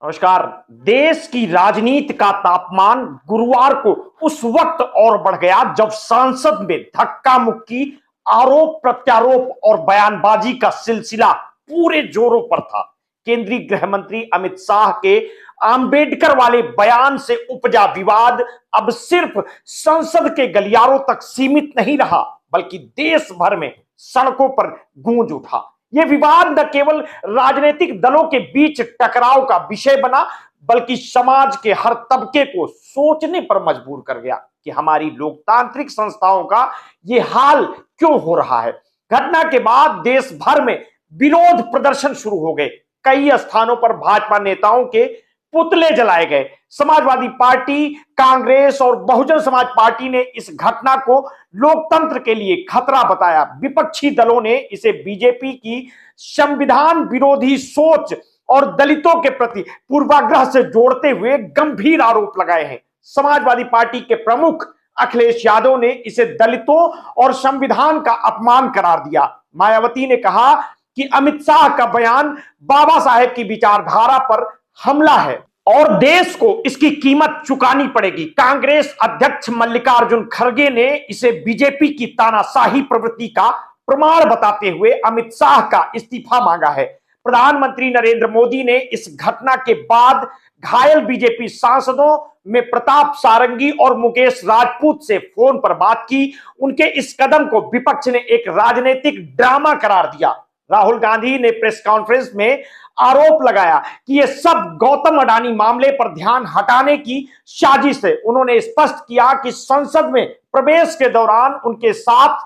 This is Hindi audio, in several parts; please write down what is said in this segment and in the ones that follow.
नमस्कार। देश की राजनीति का तापमान गुरुवार को उस वक्त और बढ़ गया जब संसद में धक्का मुक्की, आरोप प्रत्यारोप और बयानबाजी का सिलसिला पूरे जोरों पर था। केंद्रीय गृह मंत्री अमित शाह के आंबेडकर वाले बयान से उपजा विवाद अब सिर्फ संसद के गलियारों तक सीमित नहीं रहा, बल्कि देश भर में सड़कों पर गूंज उठा। यह विवाद न केवल राजनीतिक दलों के बीच टकराव का विषय बना, बल्कि समाज के हर तबके को सोचने पर मजबूर कर गया कि हमारी लोकतांत्रिक संस्थाओं का यह हाल क्यों हो रहा है। घटना के बाद देश भर में विरोध प्रदर्शन शुरू हो गए। कई स्थानों पर भाजपा नेताओं के पुतले जलाए गए। समाजवादी पार्टी, कांग्रेस और बहुजन समाज पार्टी ने इस घटना को लोकतंत्र के लिए खतरा बताया। विपक्षी दलों ने इसे बीजेपी की संविधान विरोधी सोच और दलितों के प्रति पूर्वाग्रह से जोड़ते हुए गंभीर आरोप लगाए हैं। समाजवादी पार्टी के प्रमुख अखिलेश यादव ने इसे दलितों और संविधान का अपमान करार दिया। मायावती ने कहा कि अमित शाह का बयान बाबा साहेब की विचारधारा पर हमला है और देश को इसकी कीमत चुकानी पड़ेगी। कांग्रेस अध्यक्ष मल्लिकार्जुन खड़गे ने इसे बीजेपी की तानाशाही प्रवृत्ति का प्रमाण बताते हुए अमित शाह का इस्तीफा मांगा है। प्रधानमंत्री नरेंद्र मोदी ने इस घटना के बाद घायल बीजेपी सांसदों में प्रताप सारंगी और मुकेश राजपूत से फोन पर बात की। उनके इस कदम को विपक्ष ने एक राजनीतिक ड्रामा करार दिया। राहुल गांधी ने प्रेस कॉन्फ्रेंस में आरोप लगाया कि यह सब गौतम अडानी मामले पर ध्यान हटाने की साजिश है। उन्होंने स्पष्ट किया कि संसद में प्रवेश के दौरान उनके साथ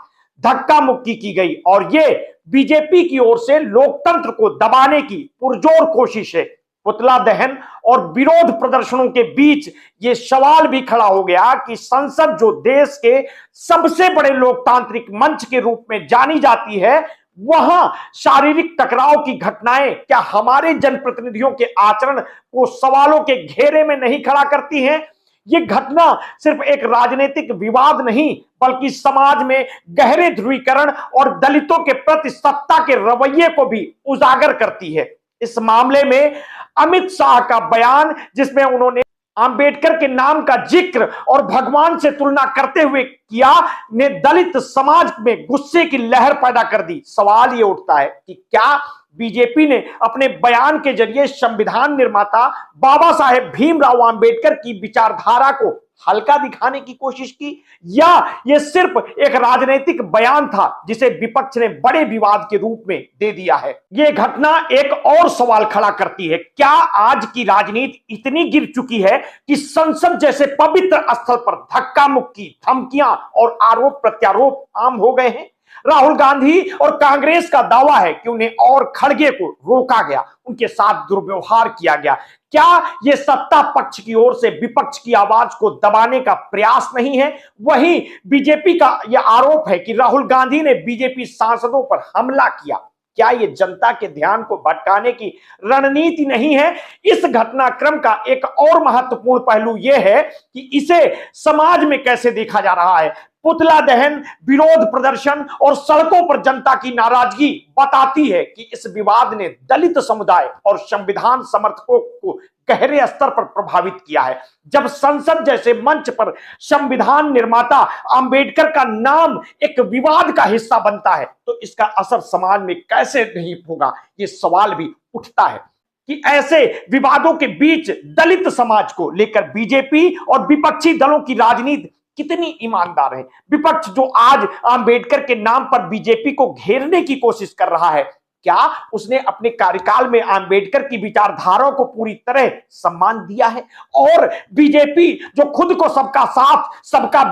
धक्का मुक्की की गई और यह बीजेपी की ओर से लोकतंत्र को दबाने की पुरजोर कोशिश है। पुतला दहन और विरोध प्रदर्शनों के बीच यह सवाल भी खड़ा हो गया कि संसद, जो देश के सबसे बड़े लोकतांत्रिक मंच के रूप में जानी जाती है, वहां शारीरिक टकराव की घटनाएं क्या हमारे जनप्रतिनिधियों के आचरण को सवालों के घेरे में नहीं खड़ा करती हैं? ये घटना सिर्फ एक राजनीतिक विवाद नहीं, बल्कि समाज में गहरे ध्रुवीकरण और दलितों के प्रति सत्ता के रवैये को भी उजागर करती है। इस मामले में अमित शाह का बयान, जिसमें उन्होंने आंबेडकर के नाम का जिक्र और भगवान से तुलना करते हुए किया, ने दलित समाज में गुस्से की लहर पैदा कर दी। सवाल यह उठता है कि क्या बीजेपी ने अपने बयान के जरिए संविधान निर्माता बाबा साहेब भीमराव आंबेडकर की विचारधारा को हल्का दिखाने की कोशिश की, या यह सिर्फ एक राजनीतिक बयान था जिसे विपक्ष ने बड़े विवाद के रूप में दे दिया है? यह घटना एक और सवाल खड़ा करती है, क्या आज की राजनीति इतनी गिर चुकी है कि संसद जैसे पवित्र स्थल पर धक्का मुक्की, धमकियां और आरोप प्रत्यारोप आम हो गए हैं? राहुल गांधी और कांग्रेस का दावा है कि उन्हें और खड़गे को रोका गया, उनके साथ दुर्व्यवहार किया गया। क्या यह सत्ता पक्ष की ओर से विपक्ष की आवाज को दबाने का प्रयास नहीं है? वहीं बीजेपी का यह आरोप है कि राहुल गांधी ने बीजेपी सांसदों पर हमला किया। क्या यह जनता के ध्यान को भटकाने की रणनीति नहीं है? इस घटनाक्रम का एक और महत्वपूर्ण पहलू यह है कि इसे समाज में कैसे देखा जा रहा है। पुतला दहन, विरोध प्रदर्शन और सड़कों पर जनता की नाराजगी बताती है कि इस विवाद ने दलित समुदाय और संविधान समर्थकों को गहरे स्तर पर प्रभावित किया है। जब संसद जैसे मंच पर संविधान निर्माता अंबेडकर का नाम एक विवाद का हिस्सा बनता है, तो इसका असर समाज में कैसे नहीं होगा, ये सवाल भी उठता है कि ऐसे विवादों के बीच दलित समाज को लेकर बीजेपी और विपक्षी दलों की राजनीति कितनी ईमानदार है। विपक्ष जो आज अंबेडकर के नाम पर बीजेपी को घेरने की कोशिश कर रहा है, क्या उसने अपने कार्यकाल में अंबेडकर की विचारधारा को पूरी तरह सम्मान दिया है? और बीजेपी जो खुद को सबका साथ, सबका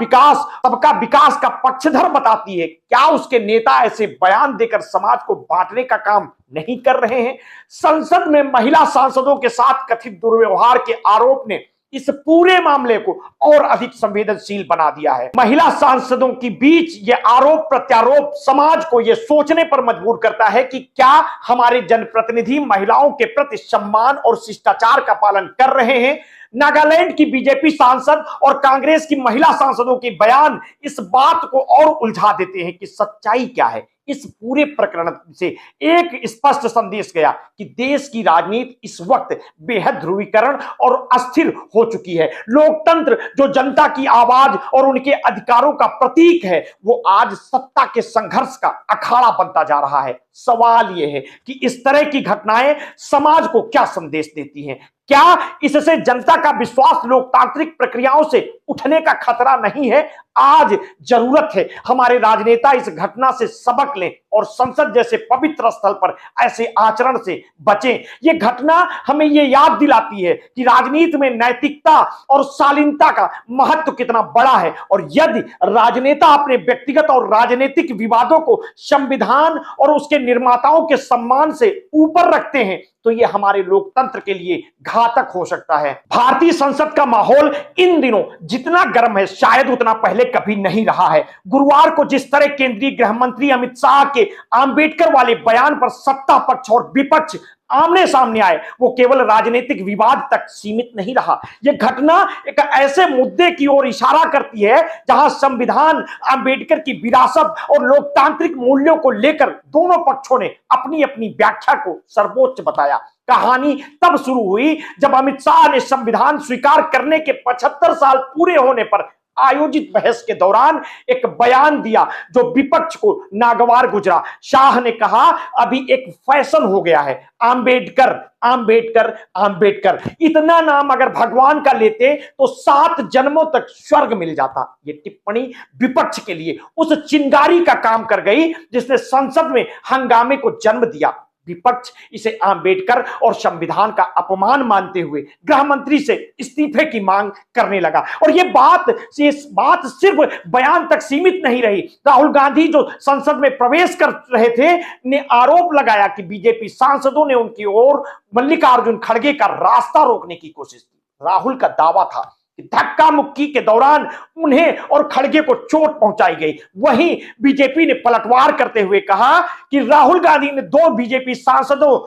विकास का पक्षधर बताती है, क्या उसके नेता ऐसे बयान देकर समाज को बांटने का काम नहीं कर रहे हैं? संसद में महिला सांसदों के साथ कथित दुर्व्यवहार के आरोप ने इस पूरे मामले को और अधिक संवेदनशील बना दिया है। महिला सांसदों के बीच ये आरोप प्रत्यारोप समाज को यह सोचने पर मजबूर करता है कि क्या हमारे जनप्रतिनिधि महिलाओं के प्रति सम्मान और शिष्टाचार का पालन कर रहे हैं? नागालैंड की बीजेपी सांसद और कांग्रेस की महिला सांसदों के बयान इस बात को और उलझा देते हैं कि सच्चाई क्या है। इस पूरे प्रकरण से एक स्पष्ट संदेश गया कि देश की राजनीति इस वक्त बेहद ध्रुवीकरण और अस्थिर हो चुकी है। लोकतंत्र जो जनता की आवाज और उनके अधिकारों का प्रतीक है, वो आज सत्ता के संघर्ष का अखाड़ा बनता जा रहा है। सवाल यह है कि इस तरह की घटनाएं समाज को क्या संदेश देती हैं? क्या इससे जनता का विश्वास लोकतांत्रिक प्रक्रियाओं से उठने का खतरा नहीं है? आज जरूरत है हमारे राजनेता इस घटना से सबक लें और संसद जैसे पवित्र स्थल पर ऐसे आचरण से बचें। यह घटना हमें यह याद दिलाती है कि राजनीति में नैतिकता और शालीनता का महत्व कितना बड़ा है, और यदि राजनेता अपने व्यक्तिगत और राजनीतिक विवादों को संविधान और उसके निर्माताओं के सम्मान से ऊपर रखते हैं तो यह हमारे लोकतंत्र के लिए घातक हो सकता है। भारतीय संसद का माहौल इन दिनों जितना गर्म है शायद उतना पहले कभी नहीं रहा है। गुरुवार को जिस तरह केंद्रीय गृह मंत्री अमित शाह के आंबेडकर वाले बयान पर सत्ता पक्ष और विपक्ष आमने सामने आए, वो केवल राजनीतिक विवाद तक सीमित नहीं रहा। यह घटना एक ऐसे मुद्दे की ओर इशारा करती है जहां संविधान, आंबेडकर की विरासत और लोकतांत्रिक मूल्यों को लेकर दोनों पक्षों ने अपनी अपनी व्याख्या को सर्वोच्च बताया। कहानी तब शुरू हुई जब अमित शाह ने संविधान स्वीकार करने के 75 साल पूरे होने पर आयोजित बहस के दौरान एक बयान दिया जो विपक्ष को नागवार गुजरा। शाह ने कहा, अभी एक फैशन हो गया है, आंबेडकर आंबेडकर आंबेडकर। इतना नाम अगर भगवान का लेते तो 7 जन्मों तक स्वर्ग मिल जाता। ये टिप्पणी विपक्ष के लिए उस चिंगारी का काम कर गई जिसने संसद में हंगामे को जन्म दिया। विपक्ष इसे आंबेडकर और संविधान का अपमान मानते हुए गृह मंत्री से इस्तीफे की मांग करने लगा। और ये बात सिर्फ बयान तक सीमित नहीं रही। राहुल गांधी जो संसद में प्रवेश कर रहे थे ने आरोप लगाया कि बीजेपी सांसदों ने उनकी ओर मल्लिकार्जुन खड़गे का रास्ता रोकने की कोशिश की। राहुल का दावा था धक्का मुक्की के दौरान उन्हें और खड़गे को चोट पहुंचाई गई। वहीं बीजेपी ने पलटवार करते हुए कहा कि राहुल गांधी ने 2 बीजेपी सांसदों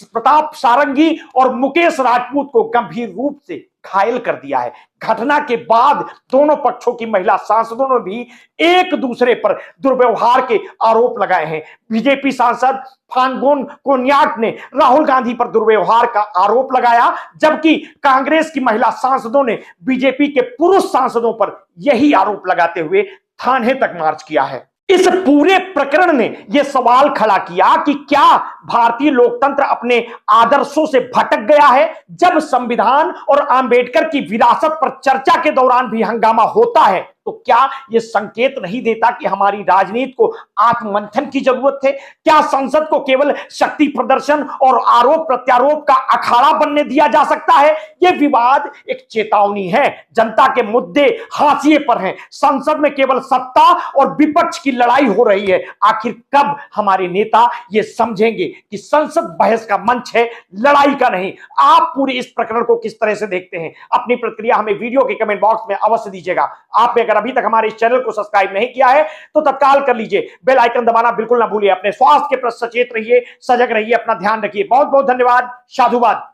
प्रताप सारंगी और मुकेश राजपूत को गंभीर रूप से घायल कर दिया है। घटना के बाद दोनों पक्षों की महिला सांसदों ने भी एक दूसरे पर दुर्व्यवहार के आरोप लगाए हैं। बीजेपी सांसद फांगोन कोन्याक ने राहुल गांधी पर दुर्व्यवहार का आरोप लगाया, जबकि कांग्रेस की महिला सांसदों ने बीजेपी के पुरुष सांसदों पर यही आरोप लगाते हुए थाने तक मार्च किया है। इस पूरे प्रकरण ने यह सवाल खड़ा किया कि क्या भारतीय लोकतंत्र अपने आदर्शों से भटक गया है? जब संविधान और आंबेडकर की विरासत पर चर्चा के दौरान भी हंगामा होता है तो क्या यह संकेत नहीं देता कि हमारी राजनीति को आत्ममंथन की जरूरत है? क्या संसद को केवल शक्ति प्रदर्शन और आरोप प्रत्यारोप का अखाड़ा बनने दिया जा सकता है? यह विवाद एक चेतावनी है। जनता के मुद्दे हाशिए पर हैं। संसद में केवल सत्ता और विपक्ष की लड़ाई हो रही है। आखिर कब हमारे नेता ये समझेंगे कि संसद बहस का मंच है, लड़ाई का नहीं? आप पूरे इस प्रकरण को किस तरह से देखते हैं? अपनी प्रतिक्रिया हमें वीडियो के कमेंट बॉक्स में अवश्य दीजिएगा। आप अगर अभी तक हमारे इस चैनल को सब्सक्राइब नहीं किया है तो तत्काल कर लीजिए। बेल आइकन दबाना बिल्कुल ना भूलिए। अपने स्वास्थ्य के प्रति सचेत रहिए, सजग रहिए, अपना ध्यान रखिए। बहुत बहुत धन्यवाद। साधुवाद।